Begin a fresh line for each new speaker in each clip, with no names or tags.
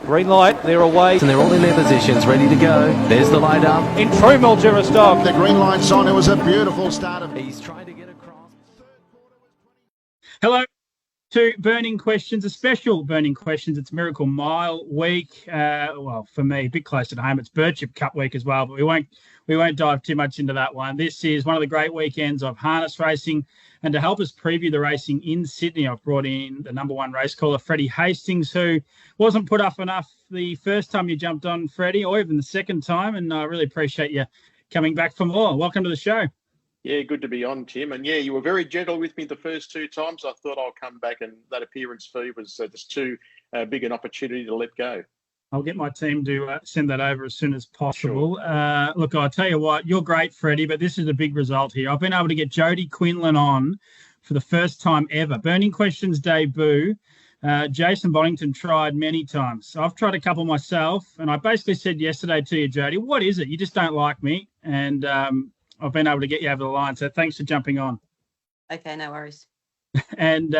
Green light, they're away.
And they're all in their positions, ready to go. There's the light up.
In true Mildura style.
The green light's on. It was a beautiful start.
He's trying to get across.
Hello to Burning Questions, a special Burning Questions. It's Miracle Mile week. Well, for me, a bit close to home. It's Birchip Cup week as well, but we won't dive too much into that one. This is one of the great weekends of harness racing. And to help us preview the racing in Sydney, I've brought in the number one race caller, Freddie Hastings, who wasn't put up enough the first time you jumped on, Freddie, or even the second time. And I really appreciate you coming back for more. Welcome to the show.
Yeah, good to be on, Tim. And yeah, you were very gentle with me the first two times. I thought I'll come back, and that appearance fee was just too big an opportunity to let go.
I'll get my team to send that over as soon as possible. Sure. Look, I'll tell you what, you're great, Freddie, but this is a big result here. I've been able to get Jodi Quinlan on for the first time ever. Burning Questions debut. Jason Bonington tried many times. I've tried a couple myself, and I basically said yesterday to you, Jodi, what is it? You just don't like me. And I've been able to get you over the line, so thanks for jumping on.
Okay, no worries.
And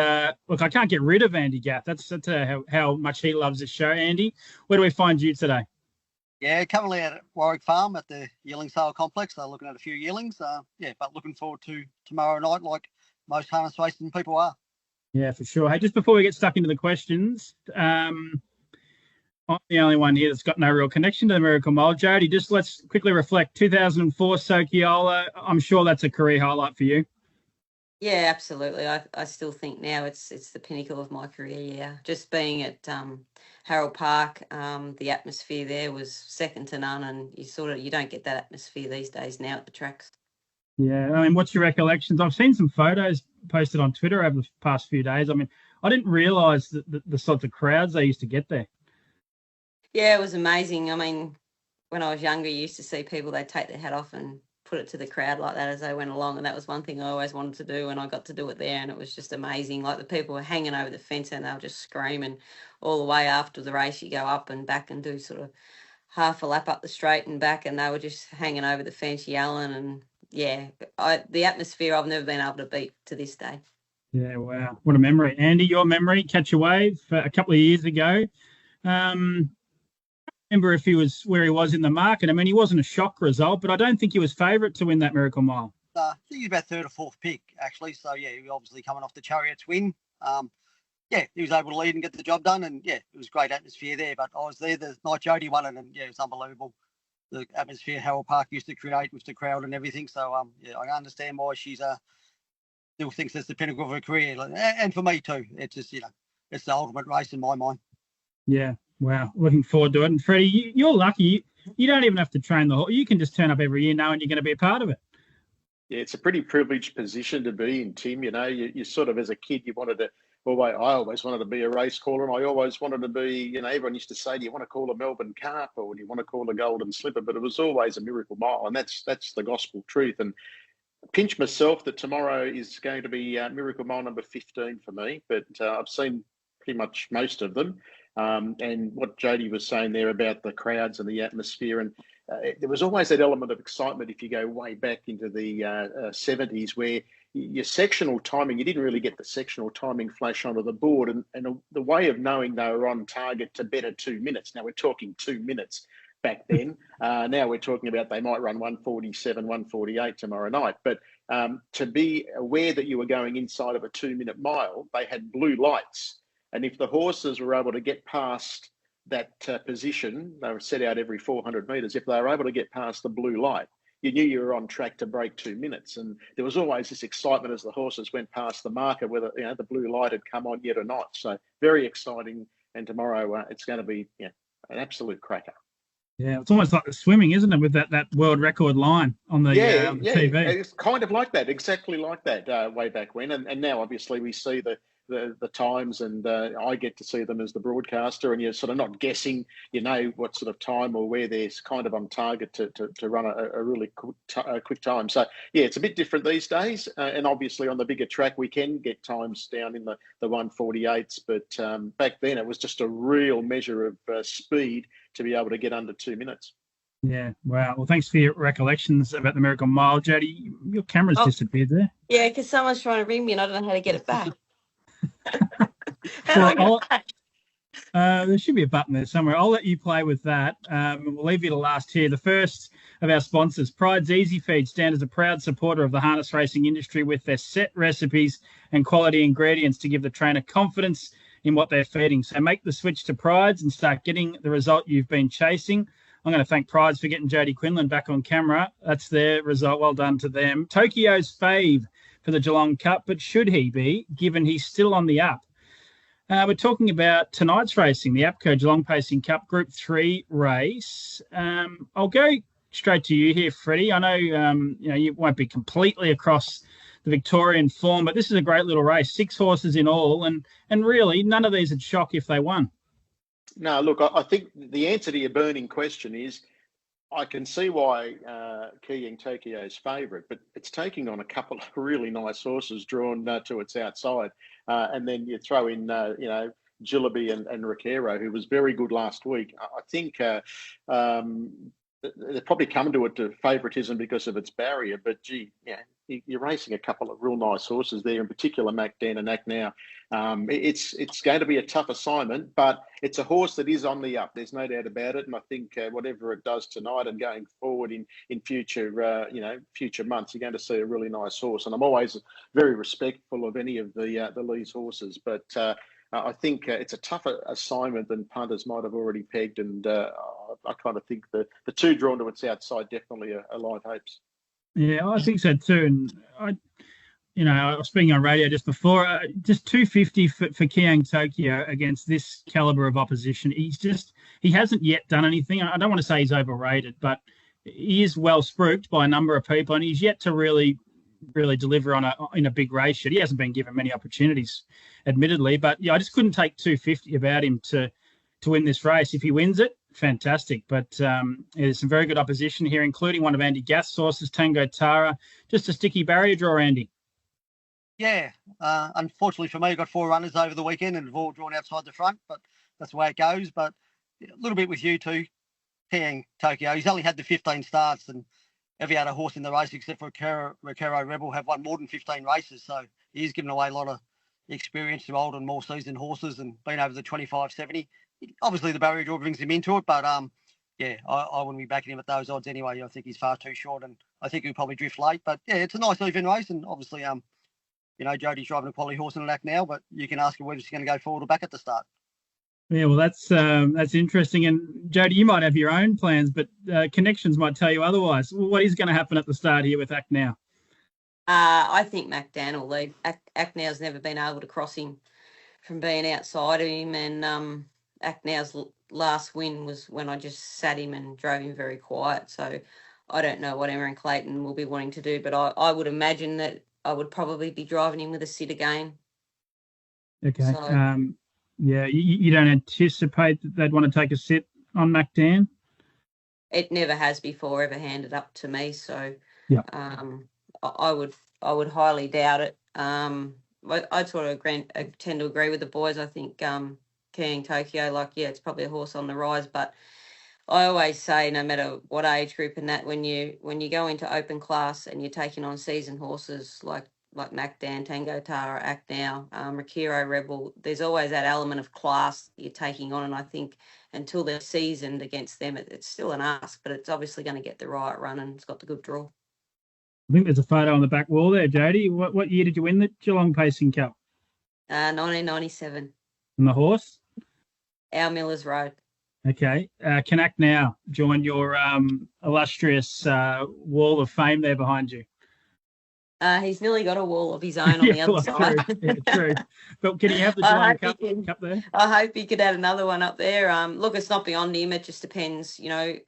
look, I can't get rid of Andy Gath. That's how much he loves this show. Andy, where do we find you today?
Yeah, currently at Warwick Farm at the yearling sale complex. They're looking at a few yearlings. But looking forward to tomorrow night like most harness racing people are. Yeah, for sure. Hey, just before we get stuck into the questions, I'm the only one here that's got no real connection to the Miracle Mile. Jodi, just let's quickly reflect. 2004 Sochiola, I'm sure that's a career highlight for you.
Yeah, absolutely. I still think now it's the pinnacle of my career, yeah. Just being at Harold Park, the atmosphere there was second to none, and you don't get that atmosphere these days now at the tracks.
Yeah, I mean, what's your recollections? I've seen some photos posted on Twitter over the past few days. I mean, I didn't realise the sorts of crowds they used to get there.
Yeah, it was amazing. I mean, when I was younger, you used to see people, they'd take their hat off and put it to the crowd like that as they went along, and that was one thing I always wanted to do, and I got to do it there, and it was just amazing. Like, the people were hanging over the fence and they were just screaming all the way after the race. You go up and back and do sort of half a lap up the straight and back, and they were just hanging over the fence yelling, and yeah, the atmosphere I've never been able to beat to this day.
Yeah, wow, what a memory. Andy, your memory, Catch a Wave a couple of years ago. Remember if he was where he was in the market. I mean, he wasn't a shock result, but I don't think he was favourite to win that Miracle Mile.
I think he was about third or fourth pick, actually. So, yeah, he was obviously coming off the Chariots win. He was able to lead and get the job done. And, yeah, it was great atmosphere there. But I was there the night Jodi won it, and, yeah, it was unbelievable. The atmosphere Harold Park used to create with the crowd and everything. So, I understand why she's still thinks it's the pinnacle of her career. And for me, too. It's just, it's the ultimate race in my mind.
Yeah. Wow, looking forward to it. And Freddie, you're lucky. You don't even have to train the horse. You can just turn up every year knowing you're going to be a part of it.
Yeah, it's a pretty privileged position to be in, Tim. You sort of, as a kid, you wanted to. I always wanted to be a race caller, and I always wanted to be. Everyone used to say, "Do you want to call a Melbourne Cup or do you want to call a Golden Slipper?" But it was always a Miracle Mile, and that's the gospel truth. And pinch myself that tomorrow is going to be Miracle Mile number 15 for me. But I've seen pretty much most of them. And what Jodi was saying there about the crowds and the atmosphere, and there was always that element of excitement if you go way back into the 70s where your sectional timing, you didn't really get the sectional timing flash onto the board, and the way of knowing they were on target to better 2 minutes. Now we're talking 2 minutes back then. Now we're talking about they might run 147, 148 tomorrow night. But to be aware that you were going inside of a 2 minute mile, they had blue lights. And if the horses were able to get past that position, they were set out every 400 metres. If they were able to get past the blue light, you knew you were on track to break 2 minutes. And there was always this excitement as the horses went past the marker, whether the blue light had come on yet or not. So very exciting. And tomorrow it's going to be an absolute cracker.
Yeah, it's almost like the swimming, isn't it, with that world record line on the TV?
It's kind of like that, exactly like that way back when. And now, obviously, we see the times, and I get to see them as the broadcaster, and you're sort of not guessing, what sort of time or where they're kind of on target to run a really quick time. So, yeah, it's a bit different these days. And obviously on the bigger track, we can get times down in the 148s. But back then it was just a real measure of speed to be able to get under 2 minutes.
Yeah, wow. Well, thanks for your recollections about the Miracle Mile. Jodi, your camera's disappeared there.
Yeah, because someone's trying to ring me and I don't know how to get it back.
There should be a button there somewhere. I'll let you play with that. We'll leave you to last here. The first of our sponsors, Pride's Easy Feed, stand as a proud supporter of the harness racing industry with their set recipes and quality ingredients to give the trainer confidence in what they're feeding. So make the switch to Pride's and start getting the result you've been chasing. I'm going to thank Pride's for getting Jodi Quinlan back on camera. That's their result. Well done to them. Tokyo's fave for the Geelong Cup, but should he be, given he's still on the up? We're talking about tonight's racing, the APCO Geelong Pacing Cup Group 3 race. I'll go straight to you here, Freddie. I know, you won't be completely across the Victorian form, but this is a great little race. 6 horses in all, and really none of these would shock if they won.
No, look, I think the answer to your burning question is I can see why Keying Tokyo's favourite, but it's taking on a couple of really nice horses drawn to its outside. And then you throw in, Jillaby and Riquero, who was very good last week. I think they're probably coming to it to favouritism because of its barrier, but gee, yeah, you're racing a couple of real nice horses there, in particular MacDan and Act Now. It's going to be a tough assignment, but it's a horse that is on the up. There's no doubt about it, and I think whatever it does tonight and going forward in future future months, you're going to see a really nice horse. And I'm always very respectful of any of the Lee's horses, but I think it's a tougher assignment than punters might have already pegged, and I kind of think the 2 drawn to its outside definitely are light hopes.
Yeah, I think so too. And I was speaking on radio just before, just 250 for Keying Tokyo against this caliber of opposition. He hasn't yet done anything. I don't want to say he's overrated, but he is well spruiked by a number of people, and he's yet to really deliver in a big race yet. He hasn't been given many opportunities, admittedly, but yeah, I just couldn't take 250 about him to win this race. If he wins it, fantastic. But there's some very good opposition here, including one of Andy Gath's horses, Tango Tara. Just a sticky barrier draw, Andy.
Yeah, unfortunately for me, I got 4 runners over the weekend and have all drawn outside the front, but that's the way it goes. But a little bit with you too, Keying Tokyo. He's only had the 15 starts, and every other horse in the race except for Riquero Rebel have won more than 15 races. So he's given away a lot of experience to old and more seasoned horses and been over the 25-70. Obviously, the barrier draw brings him into it, but I wouldn't be backing him at those odds anyway. I think he's far too short, and I think he'll probably drift late. But yeah, it's a nice even race, and obviously, Jodi's driving a quality horse in an Act Now, but you can ask him whether he's going to go forward or back at the start.
Yeah, well, that's interesting. And Jodi, you might have your own plans, but connections might tell you otherwise. What is going to happen at the start here with Act Now?
I think MacDan will lead. Act Now's never been able to cross him from being outside of him, and Act Now's last win was when I just sat him and drove him very quiet. So I don't know what Emma and Clayton will be wanting to do, but I would imagine that I would probably be driving him with a sit again.
Okay.
So,
yeah, you don't anticipate that they'd want to take a sit on MacDan?
It never has before ever handed up to me, so
yeah.
I would highly doubt it. I sort of tend to agree with the boys. I think Keying Tokyo, it's probably a horse on the rise, but I always say no matter what age group and that, when you go into open class and you're taking on seasoned horses like MacDan, Tango Tara, Act Now, Riquero Rebel, there's always that element of class you're taking on, and I think until they're seasoned against them, it's still an ask, but it's obviously going to get the right run and it's got the good draw.
I think there's a photo on the back wall there, Jodi. What year did you win the Geelong Pacing Cup?
1997.
And the horse?
Our Millers Road.
Okay. Can Act Now join your illustrious wall of fame there behind you?
He's nearly got a wall of his own on the other side.
True. Yeah, true. But can he have the Geelong Cup there?
I hope he could add another one up there. Look, it's not beyond him. It just depends. I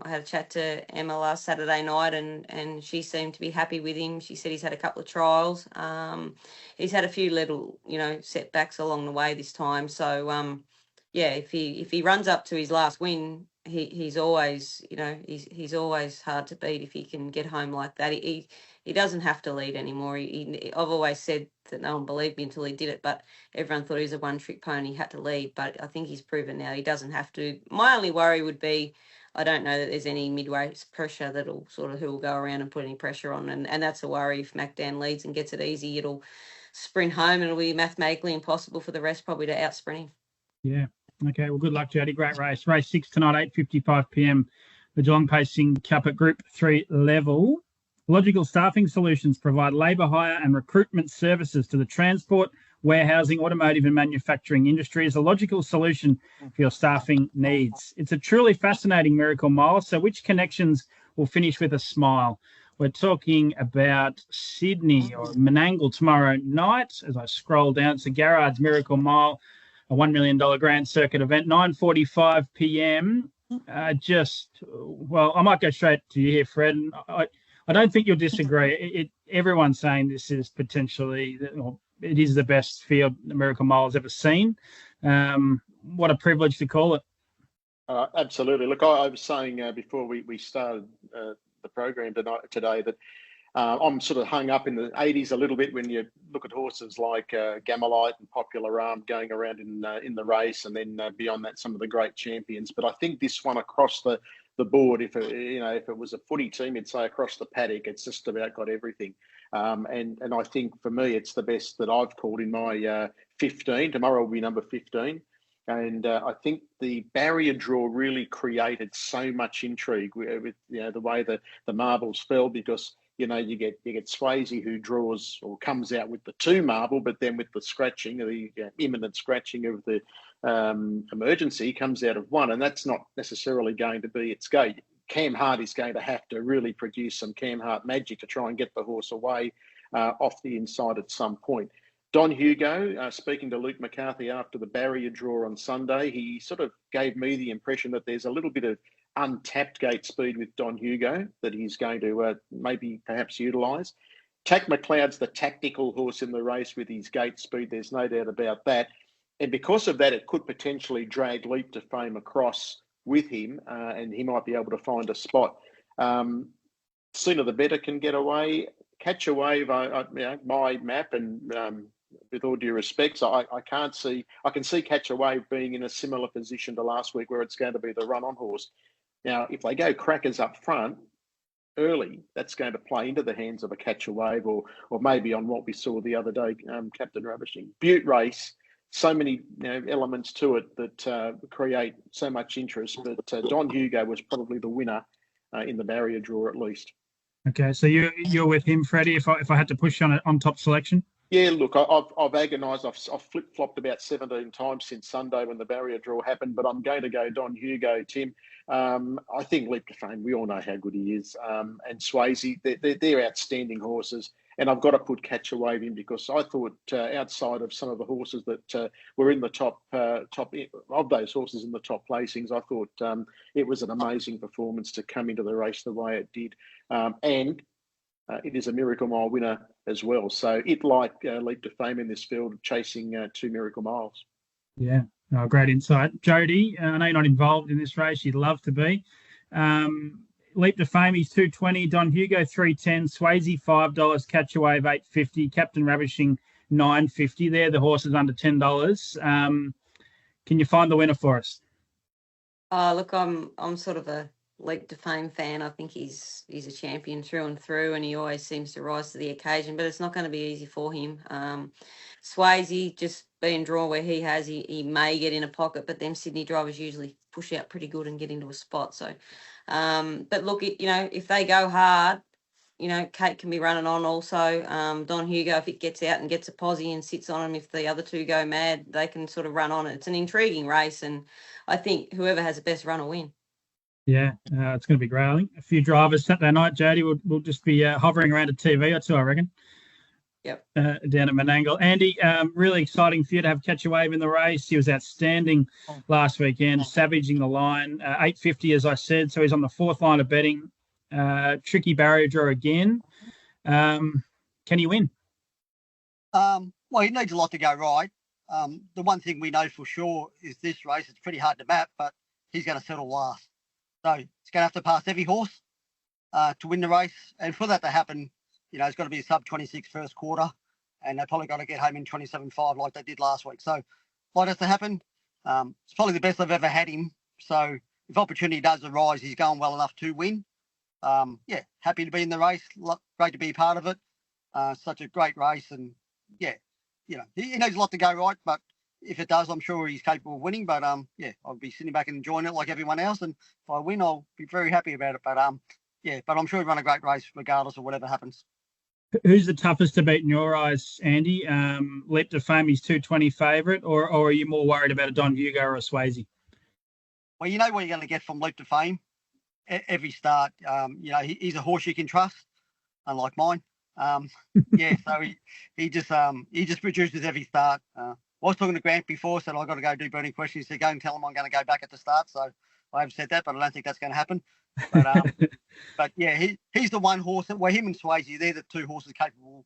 had a chat to Emma last Saturday night, and she seemed to be happy with him. She said he's had a couple of trials. He's had a few little, setbacks along the way this time. So, if he runs up to his last win, he's always, he's always hard to beat if he can get home like that. He doesn't have to lead anymore. I've always said that no one believed me until he did it, but everyone thought he was a one-trick pony. He had to lead, but I think he's proven now he doesn't have to. My only worry would be I don't know that there's any mid-race pressure that'll who will go around and put any pressure on, and that's a worry. If MacDan leads and gets it easy, it'll sprint home and it'll be mathematically impossible for the rest probably to outsprint him.
Yeah. Okay, well, good luck, Jodi. Great race. Race 6 tonight, 8:55 p.m. The Geelong Pacing Cup at Group 3 level. Logical Staffing Solutions provide labour hire and recruitment services to the transport, warehousing, automotive and manufacturing industries. A logical solution for your staffing needs. It's a truly fascinating Miracle Mile. So which connections will finish with a smile? We're talking about Sydney or Menangle tomorrow night. As I scroll down, it's the Garrard's Miracle Mile, a $1 million Grand Circuit event, 9:45 p.m. Well, I might go straight to you here, Fred. And I don't think you'll disagree. Everyone's saying this is potentially, it is the best field the Miracle Mile has ever seen. What a privilege to call it.
Absolutely. Look, I was saying before we started the program today that I'm sort of hung up in the 80s a little bit when you look at horses like Gamelite and Popular Arm going around in the race, and then beyond that, some of the great champions. But I think this one across the board, if it was a footy team, it'd say across the paddock, it's just about got everything. And I think for me, it's the best that I've called in my 15. Tomorrow will be number 15. And I think the barrier draw really created so much intrigue with the way the marbles fell, because you get Swayze who draws or comes out with the 2 marble, but then with the scratching, the imminent scratching of the emergency, comes out of 1, and that's not necessarily going to be its gate. Cam Hart is going to have to really produce some Cam Hart magic to try and get the horse away off the inside at some point. Don Hugo, speaking to Luke McCarthy after the barrier draw on Sunday, he sort of gave me the impression that there's a little bit of untapped gate speed with Don Hugo that he's going to perhaps utilise. Tack McLeod's the tactical horse in the race with his gate speed, there's no doubt about that. And because of that, it could potentially drag Leap to Fame across with him, and he might be able to find a spot. Sooner the better can get away. Catch a Wave, my map, and with all due respects, I can see Catch a Wave being in a similar position to last week, where it's going to be the run-on horse. Now, if they go crackers up front early, that's going to play into the hands of a Catch a Wave, or maybe on what we saw the other day, Captain Ravishing. Butte race, so many elements to it that create so much interest. But Don Hugo was probably the winner in the barrier draw, at least.
Okay, so you're with him, Freddie. If I had to push on top selection.
Yeah, look, I've agonised. I've flip-flopped about 17 times since Sunday when the barrier draw happened, but I'm going to go Don Hugo, Tim. I think Leap to Fame, we all know how good he is. And Swayze, they're outstanding horses. And I've got to put Catch a Wave in, because I thought outside of some of the horses that were in the top of those horses in the top placings, I thought it was an amazing performance to come into the race the way it did. And it is a Miracle Mile winner as well. So it, like Leap to Fame in this field, chasing 2 Miracle Miles.
Yeah, great insight. Jodi, I know you're not involved in this race. You'd love to be. Leap to Fame, he's $2.20. Don Hugo, $3.10. Swayze, $5. Catch a Wave, $8.50. Captain Ravishing, $9.50. They're the horses under $10. Can you find the winner for us?
Look, I'm sort of a Leap to Fame fan. I think he's a champion through and through, and he always seems to rise to the occasion, but it's not going to be easy for him. Swayze, just being drawn where he has, he may get in a pocket, but them Sydney drivers usually push out pretty good and get into a spot. So, but look, if they go hard, Kate can be running on also. Don Hugo, if it gets out and gets a posse and sits on him, if the other two go mad, they can sort of run on it. It's an intriguing race, and I think whoever has the best run will win.
Yeah, it's going to be great. I think a few drivers Saturday night, Jodi, will just be hovering around a TV or two, I reckon.
Yep.
Down at Menangle. Andy, really exciting for you to have Catch a Wave in the race. He was outstanding last weekend, savaging the line. 8.50, as I said, so he's on the 4th line of betting. Tricky barrier draw again. Can he win?
Well, he needs a lot to go right. The one thing we know for sure is this race, it's pretty hard to map, but he's going to settle last. So he's going to have to pass every horse to win the race. And for that to happen, it's got to be a sub-26 first quarter, and they're probably got to get home in 27.5 like they did last week. So what has to happen? It's probably the best I've ever had him. So if opportunity does arise, he's going well enough to win. Happy to be in the race. Great to be a part of it. Such a great race. And, he knows a lot to go right, but if it does, I'm sure he's capable of winning. But yeah, I'll be sitting back and enjoying it like everyone else. And if I win, I'll be very happy about it. But yeah, but I'm sure he'll run a great race regardless of whatever happens.
Who's the toughest to beat in your eyes, Andy? Leap to Fame, he's 220 favourite, or are you more worried about a Don Hugo or a Swayze?
Well, you know what you're going to get from Leap to Fame. Every start, you know, he's a horse you can trust, unlike mine. Yeah, so he just produces every start. I was talking to Grant before, said I got to go do burning questions. He said, go and tell him I'm going to go back at the start. So I haven't said that, but I don't think that's going to happen. But but yeah, he's the one horse that, well, him and Swayze, they're the two horses capable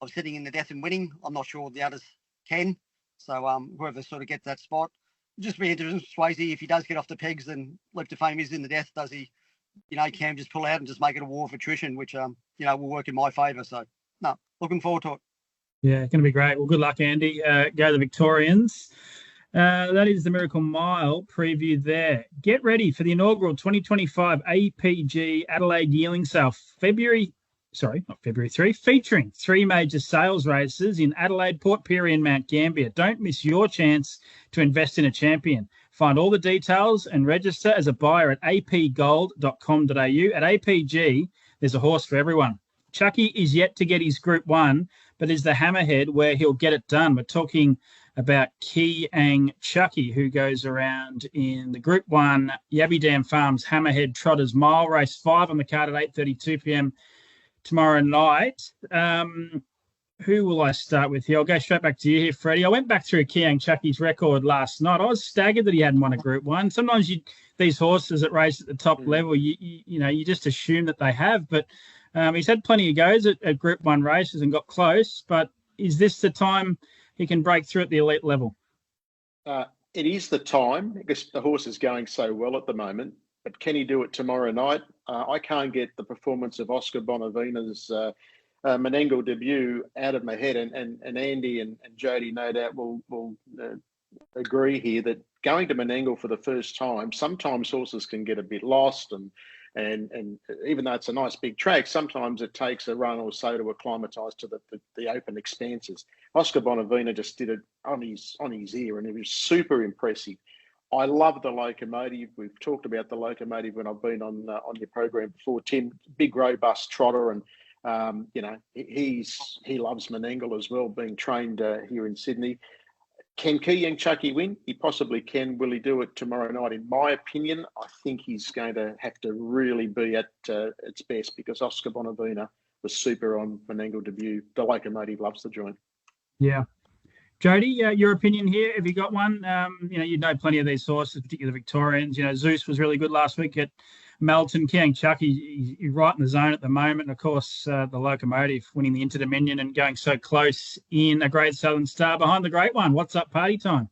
of sitting in the death and winning. I'm not sure the others can. So whoever sort of gets that spot, just be interesting. Swayze, if he does get off the pegs, then Leap to Fame is in the death. Does he? You know, Cam just pull out and just make it a war of attrition, which you know, will work in my favour. So no, looking forward to it. Yeah,
going to be great. Well, good luck, Andy. Go the Victorians. That is the Miracle Mile preview there. Get ready for the inaugural 2025 APG Adelaide Yearling Sale, February 3, featuring 3 major sales races in Adelaide, Port Pirie and Mount Gambier. Don't miss your chance to invest in a champion. Find all the details and register as a buyer at apgold.com.au. At APG, there's a horse for everyone. Chucky is yet to get his Group 1, but is the hammerhead where he'll get it done. We're talking about Kiang Chucky, who goes around in the Group 1 Yabby Dam Farms Hammerhead Trotters Mile, race 5 on the card at 8:32 p.m. tomorrow night. Who will I start with here? I'll go straight back to you here, Freddie. I went back through Kiang Chucky's record last night. I was staggered that he hadn't won a Group 1. Sometimes these horses that race at the top level, you know, you just assume that they have, but he's had plenty of goes at Group 1 races and got close, but is this the time he can break through at the elite level?
It is the time because the horse is going so well at the moment, but can he do it tomorrow night? I can't get the performance of Oscar Bonavina's Menangle debut out of my head, and Andy and Jodi no doubt will agree here that going to Menangle for the first time, sometimes horses can get a bit lost, and even though it's a nice big track, sometimes it takes a run or so to acclimatise to the open expanses. Oscar Bonavina just did it on his ear, and it was super impressive. I love the Locomotive. We've talked about the Locomotive when I've been on your program before, Tim. Big, robust trotter, and you know, he loves Menangle as well, being trained here in Sydney. Can Kiang Chucky win? He possibly can. Will he do it tomorrow night? In my opinion, I think he's going to have to really be at its best because Oscar Bonavina was super on Menangle debut. The Locomotive loves the joint.
Yeah. Jodi, your opinion here? Have you got one? You know, you know plenty of these horses, particularly the Victorians. You know, Zeus was really good last week at Melton. Kiang Chucky, he's right in the zone at the moment. And of course, the Locomotive winning the Inter-Dominion and going so close in a Great Southern Star behind the Great One. What's up, party time?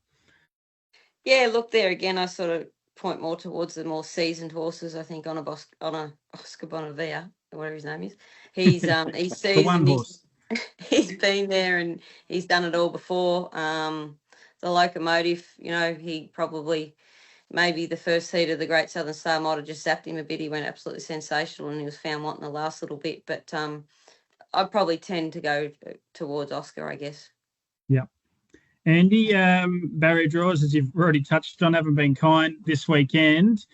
Yeah, look, there again, I sort of point more towards the more seasoned horses. I think on a Oscar Bonavia, whatever his name is. He's seasoned.
One horse.
He's been there and he's done it all before. The Locomotive, you know, he probably maybe the first heat of the Great Southern Star might have just zapped him a bit. He went absolutely sensational and he was found wanting the last little bit. But I'd probably tend to go towards Oscar, I guess.
Yeah. Andy, barrier draws, as you've already touched on, haven't been kind this weekend.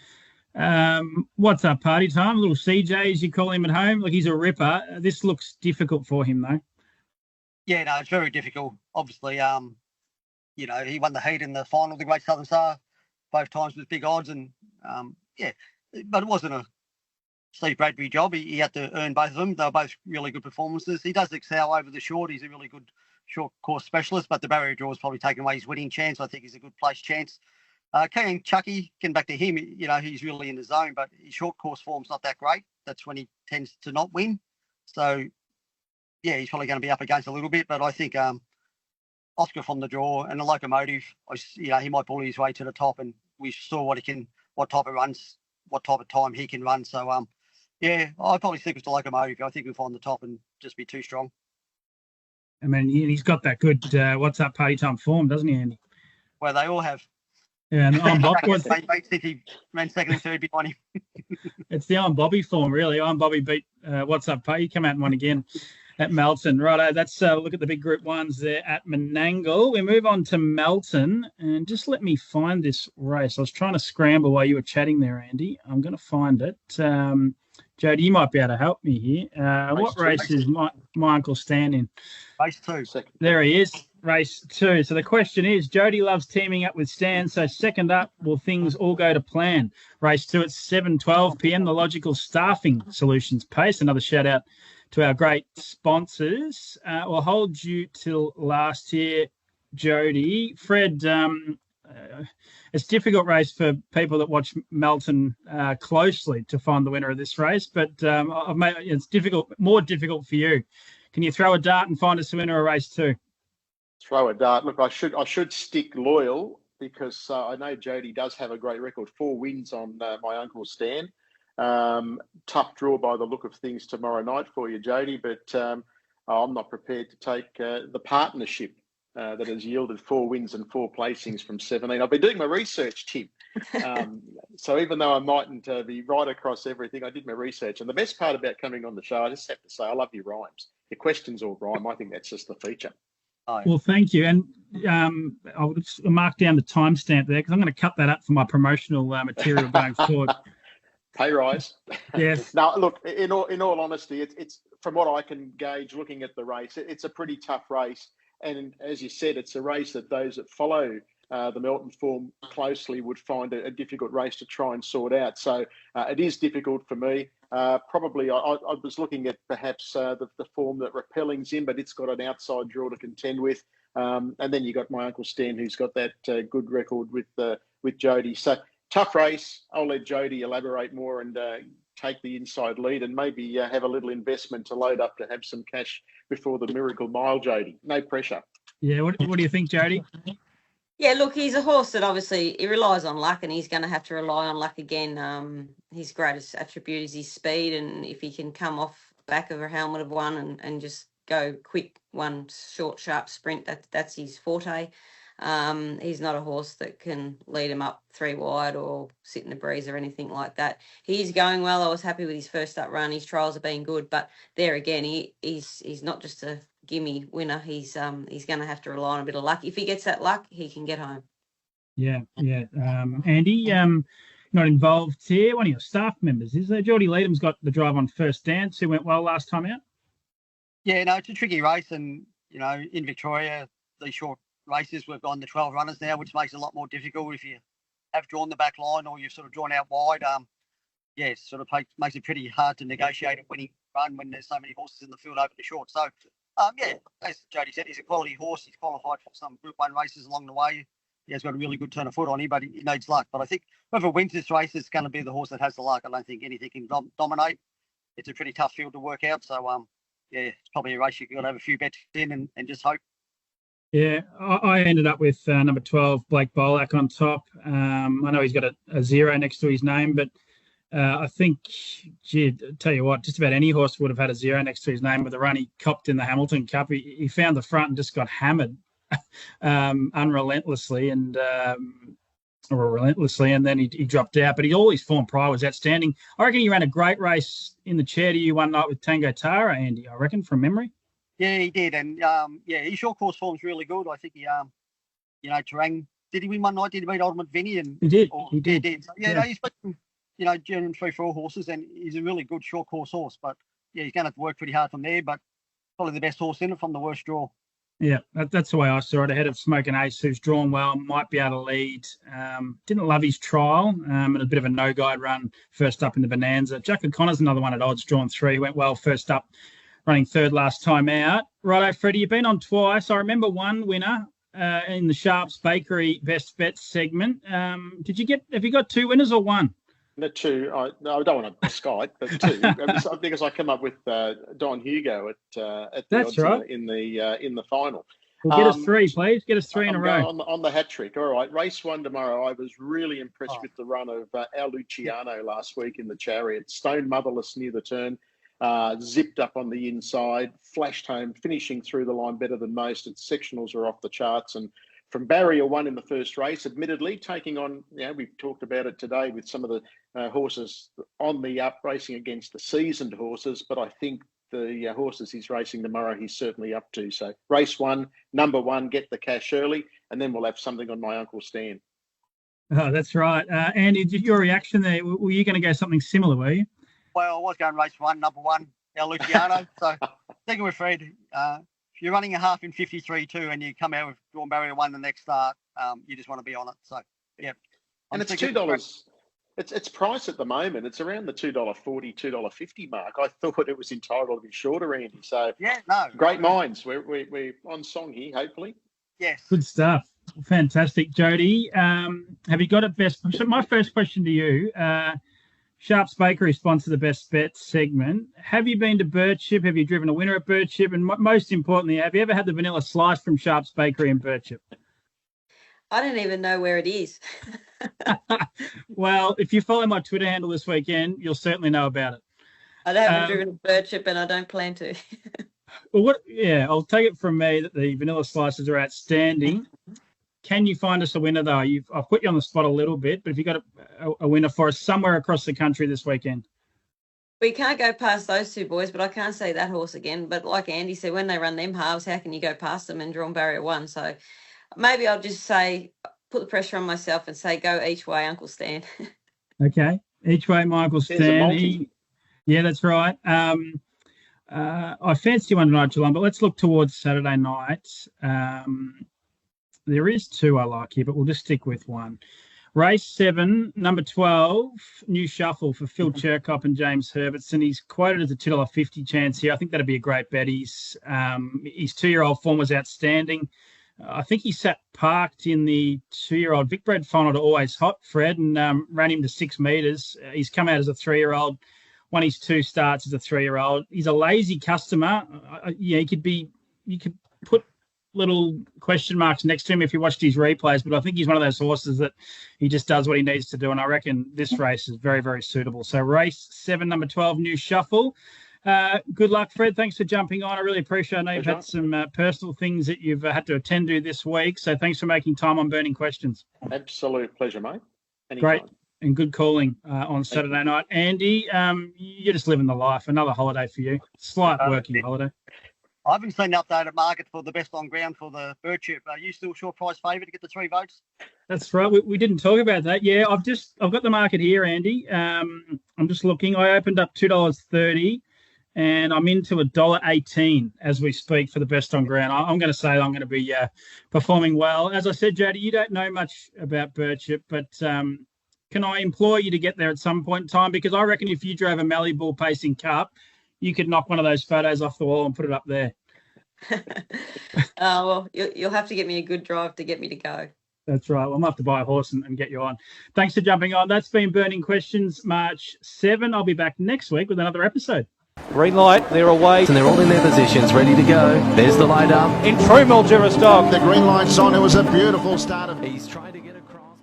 What's up, party time? Little CJ, as you call him at home. Like, he's a ripper. This looks difficult for him, though.
Yeah, no, it's very difficult. Obviously, you know, he won the heat in the final of the Great Southern Star both times with big odds, and yeah, but it wasn't a Steve Bradbury job. He had to earn both of them. They were both really good performances. He does excel over the short. He's a really good short course specialist, but the barrier draw has probably taken away his winning chance. I think he's a good place chance. Kiang Chucky, getting back to him, you know, he's really in the zone, but his short course form's not that great. That's when he tends to not win. So, yeah, he's probably going to be up against a little bit, but I think Oscar from the draw and the Locomotive, you know, he might bully his way to the top, and we saw what type of runs, what type of time he can run. So, yeah, I'd probably stick with the Locomotive. I think we'll find the top and just be too strong.
I mean, he's got that good what's up party time form, doesn't he, Andy?
Well, they all have.
Yeah, and Iron Bobby
City ran second and third behind him.
It's the Iron Bobby form, really. Iron Bobby beat What's Up Pay. He come out and won again at Melton. Righto, let's look at the big Group 1s there at Menangle. We move on to Melton, and just let me find this race. I was trying to scramble while you were chatting there, Andy. I'm going to find it. Jodi, you might be able to help me here. What race is my Uncle Stan in?
Race 2.
Second.
There he is, race 2. So the question is, Jodi loves teaming up with Stan, so second up, will things all go to plan? Race 2 at 7:12 p.m, the Logical Staffing Solutions Pace. Another shout out to our great sponsors. We'll hold you till last year, Jodi. Fred, it's a difficult race for people that watch Melton closely to find the winner of this race, but I've made it's more difficult for you. Can you throw a dart and find us the winner of race 2?
Throw a dart. Look, I should stick loyal because I know Jodi does have a great record. 4 wins on my Uncle Stan. Tough draw by the look of things tomorrow night for you, Jodi, but I'm not prepared to take the partnership that has yielded 4 wins and 4 placings from 17. I've been doing my research, Tim. So even though I mightn't be right across everything, I did my research. And the best part about coming on the show, I just have to say, I love your rhymes. Your questions all rhyme. I think that's just the feature.
Well, thank you. And I'll just mark down the timestamp there because I'm going to cut that up for my promotional material going forward.
Pay rise.
Yes.
Now, look, in all honesty, it's from what I can gauge looking at the race, it's a pretty tough race. And as you said, it's a race that those that follow the Melton form closely would find a difficult race to try and sort out. So it is difficult for me. Probably I was looking at perhaps the form that Repelling's in, but it's got an outside draw to contend with. And then you got my Uncle Stan, who's got that good record with Jodi. So tough race. I'll let Jodi elaborate more and take the inside lead and maybe have a little investment to load up to have some cash before the Miracle Mile, Jodi. No pressure.
Yeah, what do you think, Jodi?
Yeah, look, he's a horse that obviously he relies on luck, and he's going to have to rely on luck again. His greatest attribute is his speed, and if he can come off back of a helmet of one and just go quick, one short, sharp sprint, that's his forte. He's not a horse that can lead him up 3 wide or sit in the breeze or anything like that. He's going well. I was happy with his first up run. His trials have been good, but there again, he's not just a gimme winner. He's going to have to rely on a bit of luck. If he gets that luck, he can get home.
Yeah. Andy, not involved here. One of your staff members, is there? Jodi Leadham's got the drive on First Dance, who went well last time out.
Yeah, no, it's a tricky race, and in Victoria, these short races we've gone the 12 runners now, which makes it a lot more difficult if you have drawn the back line or you've sort of drawn out wide. It sort of makes it pretty hard to negotiate a winning run when there's so many horses in the field open to short. So, as Jodi said, he's a quality horse. He's qualified for some Group 1 races along the way. He has got a really good turn of foot on him, but he needs luck. But I think whoever wins this race is going to be the horse that has the luck. I don't think anything can dominate. It's a pretty tough field to work out. So, it's probably a race you've got to have a few bets in and just hope.
Yeah, I ended up with number 12, Blake Bolak, on top. I know he's got a 0 next to his name, but I think, tell you what, just about any horse would have had a 0 next to his name with the run he copped in the Hamilton Cup. He found the front and just got hammered relentlessly, and then he dropped out. But all his form prior was outstanding. I reckon he ran a great race in the chair to you one night with Tango Tara, Andy, I reckon, from memory.
Yeah, he did, and his short course form's really good. I think he, Terang, did he win one night? Did he beat Ultimate Vinny? And
he did.
He did. So, he's beaten, German 3-4 horses, and he's a really good short course horse. But he's going to have to work pretty hard from there. But probably the best horse in it from the worst draw.
Yeah, that's the way I saw it. Ahead of Smoking Ace, who's drawn well, might be able to lead. Didn't love his trial, and a bit of a no-guide run first up in the Bonanza. Jack O'Connor's another one at odds, drawn 3. Went well first up, running 3rd last time out. Righto, Freddie, you've been on twice. I remember one winner in the Sharps Bakery Best Bets segment. Have you got 2 winners or 1?
No, 2. I don't want to Skype, but 2. Because I come up with Don Hugo at the
That's
odds
right.
in the final.
Well, get us 3, please. Get us 3 in a row.
On the hat trick. All right, race 1 tomorrow. I was really impressed with the run of Al Luciano last week in the Chariot. Stone motherless near the turn. Zipped up on the inside, flashed home, finishing through the line better than most. Its sectionals are off the charts. And from barrier 1 in the first race, admittedly, taking on, we've talked about it today with some of the horses on the up racing against the seasoned horses, but I think the horses he's racing tomorrow, he's certainly up to. So race 1, number 1, get the cash early, and then we'll have something on my Uncle Stan.
Oh, that's right. Andy, your reaction there, were you going to go something similar, were you?
Well, I was going race 1, number 1, El Luciano. So thinking with Fred, if you're running a half in 53.2 and you come out with drawn barrier 1 the next start, you just want to be on it. So, yeah.
And it's $2. It's priced at the moment. It's around the $2.40, $2.50 mark. I thought it was entitled to be shorter, Andy. So
yeah, no,
great minds. We're on song here, hopefully.
Yes.
Good stuff. Fantastic, Jodi. Have you got a best? So my first question to you: Sharps Bakery sponsor the Best Bets segment. Have you been to Birchip? Have you driven a winner at Birchip? And most importantly, have you ever had the vanilla slice from Sharps Bakery in Birchip?
I don't even know where it is.
Well, if you follow my Twitter handle this weekend, you'll certainly know about it.
I haven't driven a Birchip and I don't plan to.
Well, I'll take it from me that the vanilla slices are outstanding. Can you find us a winner, though? I've put you on the spot a little bit, but if you've got a winner for us somewhere across the country this weekend.
We can't go past those two boys, but I can't say that horse again. But like Andy said, when they run them halves, how can you go past them and draw on barrier 1? So maybe I'll just say, put the pressure on myself and say, go each way, Uncle Stan.
Okay. Each way, Michael Stan. Yeah, that's right. I fancy one tonight, Geelong, but let's look towards Saturday night. There is 2 I like here, but we'll just stick with 1. Race 7, number 12, New Shuffle for Phil Cherkop and James Herbertson. He's quoted as a $2.50 chance here. I think that'd be a great bet. His 2-year-old form was outstanding. I think he sat parked in the 2-year-old Vicbred final to Always Hot, Fred, and ran him to 6 metres. He's come out as a 3-year-old, won his 2 starts as a 3-year-old. He's a lazy customer. You could put little question marks next to him if you watched his replays, but I think he's one of those horses that he just does what he needs to do, and I reckon this race is very, very suitable. So race 7, number 12, New Shuffle. Good luck, Fred. Thanks for jumping on. I really appreciate it. I know you've had some personal things that you've had to attend to this week, so thanks for making time on Burning Questions.
Absolute pleasure, mate. Anytime.
Great and good calling on Saturday night. Andy, you're just living the life. Another holiday for you. Slight working holiday.
I haven't seen the updated market for the best on ground for the Birchip. Are you still short price favourite to get the 3 votes?
That's right. We didn't talk about that. Yeah, I've got the market here, Andy. I'm just looking. I opened up $2.30 and I'm into $1.18 as we speak for the best on ground. I'm going to say I'm going to be performing well. As I said, Jodi, you don't know much about Birchip, but can I implore you to get there at some point in time? Because I reckon if you drove a Mallee Bull Pacing Cup, you could knock one of those photos off the wall and put it up there.
Well, you'll have to get me a good drive to get me to go.
That's right. Well, I'm going to have to buy a horse and get you on. Thanks for jumping on. That's been Burning Questions, March 7. I'll be back next week with another episode.
Green light, they're away.
And they're all in their positions, ready to go. There's the light up.
In true Mildura stock.
The green light's on. It was a beautiful start of...
He's trying to get across.